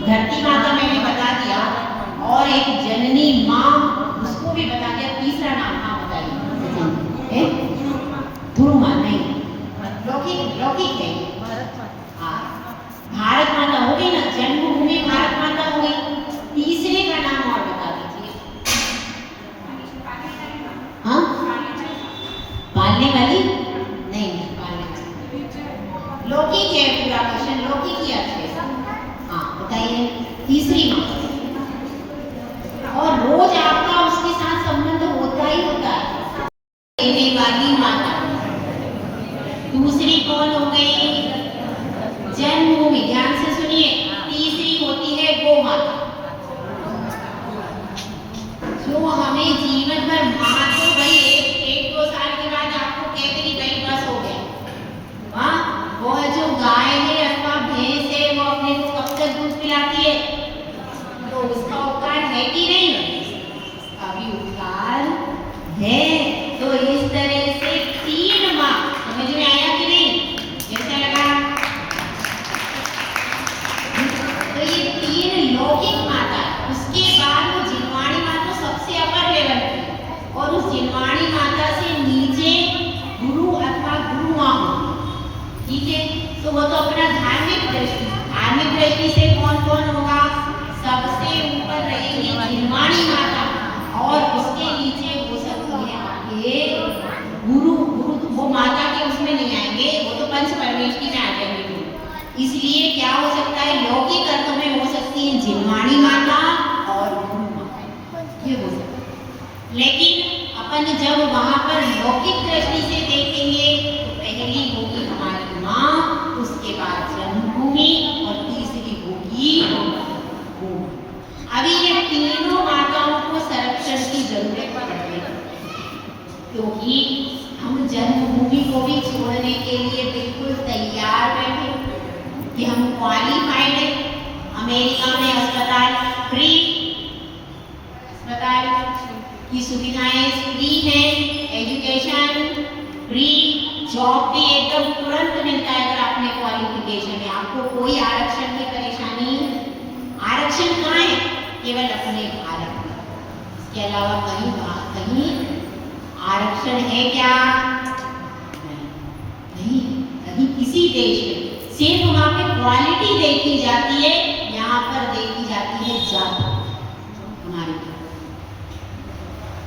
धरती माता मैंने बता दिया, और एक जननी माँ उसको भी बता दिया। तीसरा नाम हाँ बताइए। ध्रुव माँ नहीं, लौकिक लौकिक है। हाँ भारत माता हो गई ना, जन्मभूमि भारत माता हो गई। तीसरे का नाम और बता दीजिए। हाँ पालने वाली नहीं, पालने वाली लौकिक है। पूरा क्वेश्चन लौकिक ही अच्छे से। हाँ बताइए तीसरी माँ। और रोज आपका उसके साथ संबंध होता ही होता है, देने वाली माता। दूसरी कौन हो गई? जन्मभूमि। ध्यान से सुनिए, तीसरी होती है गौ माता, जो हमें जीवन भर माँ तो भाई एक दो साल के बाद आपको कहते ही भाई बस हो गया। हाँ वो जो गाय है अथवा भैंस है, वो अपने को कब तक दूध पिलाती है, तो उसका उपकार है कि नहीं? उसका भी उपकार है। तो इस तरह से तीन माँ, समझ में आया कि नहीं? कैसा लगा? तो ये तीन लौकिक माता। उसके बाद वो जिनवाणी माता सबसे अपर लेवल की, और उस जिनवाणी माता से नीचे गुरु अथवा गुरु माँ होगी। ठीक है, तो वो तो अपना धार्मिक दृष्टि से कौन कौन होगा? सबसे ऊपर रहेगी जिनवाणी माता, और उसके नीचे हो सकती है आगे गुरु। वो माता के उसमें नहीं आएंगे, वो तो पंच परमेष्ठी में आ जाएंगे गुरु। इसलिए क्या हो सकता है? लौकिक अर्थों में हो सकती है जिनवाणी माता और गुरु माता, ये हो सकता है। लेकिन अपन जब वहां पर लौकिक दृष्टि से देखेंगे तो पहली होगी हमारी माँ, उसके बाद जन्मभूमि, और तीसरी होगी गौ। अभी ये तीनों माताओं को संरक्षण की जरूरत पड़ती है, क्योंकि हम जन्मभूमि को भी छोड़ने के लिए बिल्कुल तैयार बैठे कि हम क्वालिफाइड है। अमेरिका में अस्पताल फ्री, अस्पताल की सुविधाएं फ्री हैं, एजुकेशन फ्री, जॉब भी एकदम तुरंत मिलता है अगर आपने क्वालिफिकेशन है। आपको कोई आरक्षण की परेशानी। आरक्षण कहाँ है? केवल अपने भारत में, इसके अलावा कहीं आरक्षण है क्या? नहीं, कहीं किसी देश में सिर्फ वहां पे क्वालिटी देखी जाती है, यहाँ पर देखी जाती है जाति हमारी।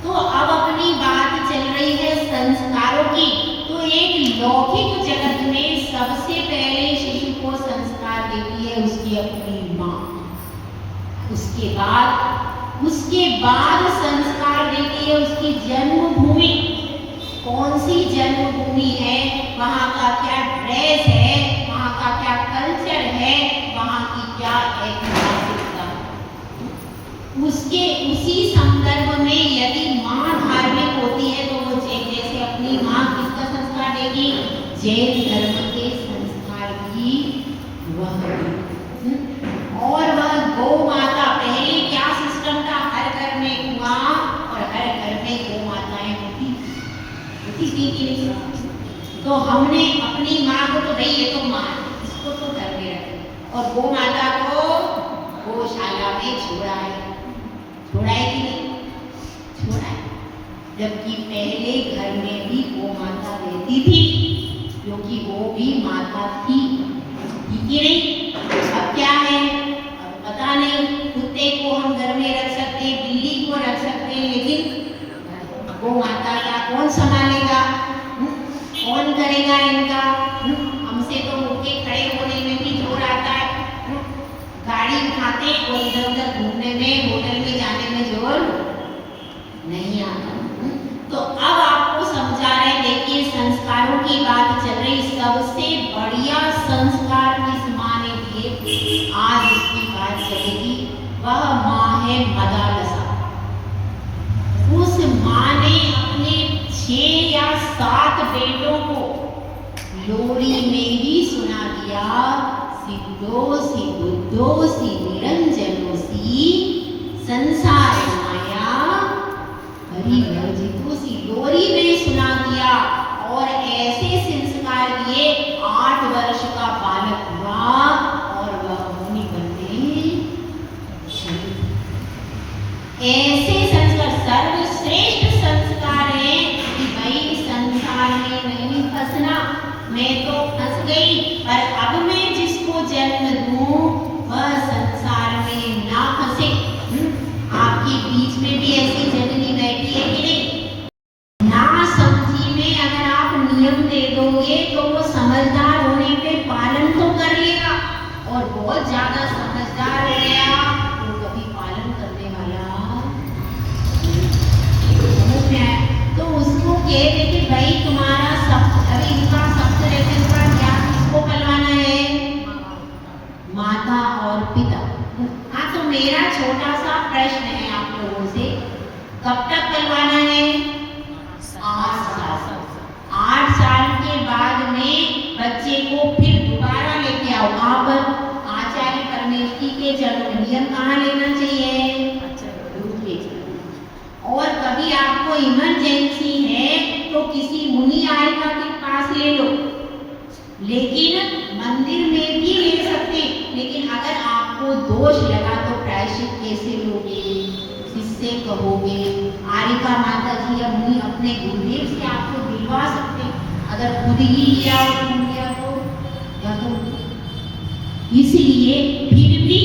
तो अब अपनी बात चल रही है संस्कारों की। तो एक लौकिक जगत में सबसे पहले शिशु को संस्कार देती है उसकी अपनी माँ, उसके बाद संस्कार देती है उसकी जन्मभूमि। कौन सी जन्मभूमि है, वहाँ का क्या ड्रेस है, वहाँ का क्या कल्चर है, वहाँ की क्या ऐतिहासिकता, उसके उसी संदर्भ में यदि माँ धार्मिक होती है तो वो जैसे अपनी माँ किसका संस्कार देगी? जैन धर्म के संस्कार की वह। और वह गौ माता, पहले क्या सिस्टम था? हर घर में कुआं और हर घर में गौ माताएं होती थी कि नहीं? तो हमने अपनी माँ को तो भाई ये तो माँ, इसको तो घर में रखे, और गौ माता को गौशाला में छोड़ा है कि नहीं? छोड़ा है। जबकि पहले घर में भी गौ माता रहती थी, क्योंकि वो भी माता थी कि नहीं? अब क्या है? अब पता नहीं। कुत्ते को हम घर में रख सकते हैं, बिल्ली को रख सकते हैं, लेकिन गौ माता का कौन संभालेगा? कौन करेगा इनका? हमसे तो उनके खड़े होने में भी जोर आता है, गाड़ी उठाते और इधर उधर घूमने में, होटल में जाने में जोर नहीं आता। तो अब आपको समझा रहे, देखिए संस्कारों की बात चल रही। सबसे बढ़िया संस्कार किस माँ ने दिए, आज उसकी बात चलेगी। वह माँ है मदालसा। उस माँ ने अपने 6 या 7 बेटों को लोरी में ही सुना दिया, सिद्धोसी बुद्धोसी निरंजनोसी संसार माया हरिवर्जितोसी। लोरी में सुना दिया और ऐसे संस्कार दिए। 8 वर्ष का बालक हुआ और वह मुनि बनने फंसना, मैं तो फंस गई, पर अब मैं जिसको जन्म दूं वह संसार में ना फंसे। आपके बीच में भी ऐसी जननी बैठी है कि नहीं? ना समझी में अगर आप नियम दे दोगे तो वो समझदार होने पे पालन तो कर लेगा, और बहुत ज्यादा समझदार हो गया तो कभी पालन करने वाला समझ में आया। तो उसको कह दे कि भाई तुम्हारा सब, अरे इनका सबसे रहते इसका ज्ञान किसको पलवाना है? माता और पिता। हाँ, तो मेरा छोटा सा प्रश्न है आप लोगों से, कब तक पलवाना है? 8 साल। 8 साल के बाद में बच्चे को फिर दोबारा लेके आओ। आप आचार्य परमेष्ठी के जन्म नियम कहाँ लेना चाहिए? गुरु के चरण। और कभी आपको इमरजेंसी है तो किसी मुनि आर्यका के पास ले लो, लेकिन मंदिर में भी ले सकते। लेकिन अगर आपको दोष लगा तो प्रायश्चित कैसे लोगे? किससे कहोगे? आर्यका माता जी या मुनि अपने गुरुदेव से आपको दिलवा सकते। अगर खुद ही लिया तो या तो इसलिए फिर भी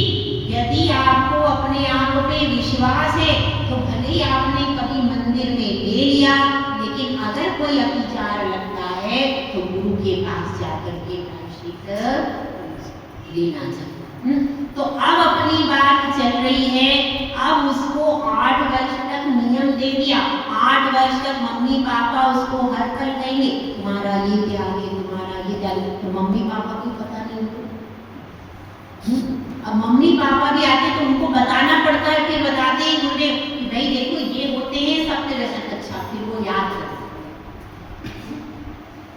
यदि आपको अपने आप पे विश्वास है तो भले ही आपने कभी मंदिर में ले लिया, लेकिन अगर कोई अतिचार लगता है तो गुरु के पास जाकर के प्रायश्चित लेना चाहिए। तो अब अपनी बात चल रही है, अब उसको 8 वर्ष तक नियम दे दिया। 8 वर्ष तक मम्मी पापा उसको हर पल कहेंगे तुम्हारा ये त्यागे, तुम्हारा ये त्यागे, तो मम्मी पापा को पता नहीं। अब मम्मी पापा भी आते तो उनको बताना पड़ता है, फिर बताते ही गुरुदेव कि भाई देखो ये होते हैं सत्य व्यसन। अच्छा, फिर वो याद करते।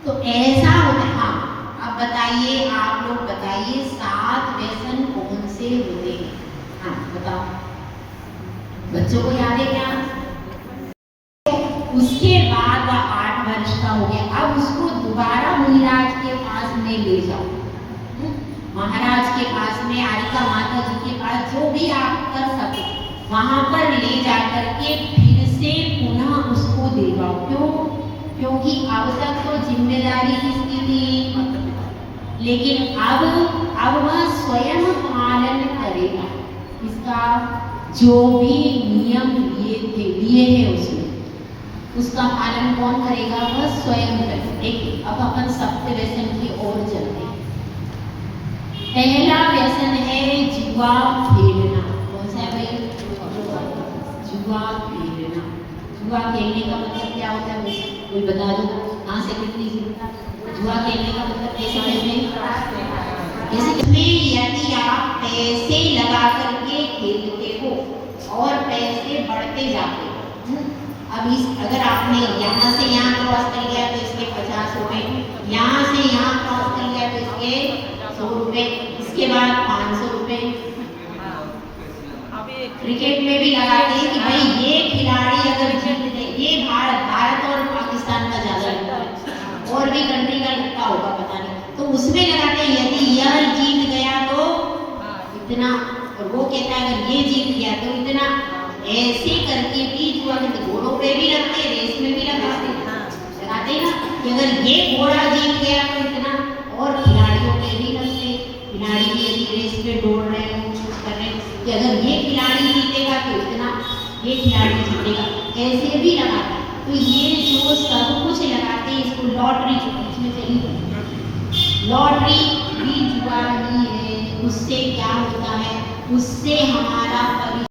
तो ऐसा होता है। हाँ, अब बताइए, आप लोग बताइए 7 व्यसन कौन से होते हैं? हाँ बताओ, बच्चों को याद है क्या? उसके बाद वह 8 वर्ष का हो गया, अब उसको दोबारा मुनिराज के पास में ले जाओ, महाराज के पास में, आर्यका माता जी के पास, जो भी आप कर सके वहां पर ले जाकर के फिर से पुनः उसको दिलवाओ। क्यों? क्योंकि अब तक तो जिम्मेदारी किसकी थी? लेकिन अब वह स्वयं पालन करेगा। इसका जो भी नियम लिए हैं उसने, उसका पालन कौन करेगा? वह स्वयं करेगा। देखिए, अब अपन सत्य व्यसन की ओर चलते हैं। पहला व्यसन है जुआ खेलना। कौन सा है भाई? जुआ खेलना। जुआ खेलने का मतलब क्या होता है वैसे कोई बता दो? कहाँ से कितनी जुआ खेलने का मतलब कैसे यदि आप पैसे लगा करके खेलते हो और पैसे बढ़ते जाते हो, अब अगर आपने यहाँ से यहाँ क्रॉस कर लिया तो इसके 50 रुपए, यहाँ से यहाँ क्रॉस कर लिया तो इसके 100 रुपए, इसके बाद 500 रुपए। क्रिकेट में भी लगाते हैं कि भाई ये खिलाड़ी अगर जीत गए, ये भारत और पाकिस्तान का ज्यादा लगता है, और भी कंट्री का लगता होगा पता नहीं, तो उसमें लगाते हैं यदि यह जीत गया तो इतना, और वो कहता है अगर ये जीत गया तो इतना। ऐसे करके भी जुआ के घोड़ों पे भी लगते हैं, रेस में भी लगाते हैं ना कि अगर ये घोड़ा जीत गया तो इतना, और खिलाड़ियों पे भी लगते। खिलाड़ी भी यदि रेस पे दौड़ रहे हैं, कुछ कर रहे हैं कि अगर ये खिलाड़ी जीतेगा तो इतना, ये खिलाड़ी जीतेगा, ऐसे भी लगाते हैं। तो ये जो सब कुछ लगाते हैं, इसको लॉटरी जो बीच में चली, लॉटरी भी जुआ ही है। उससे क्या होता है? उससे हमारा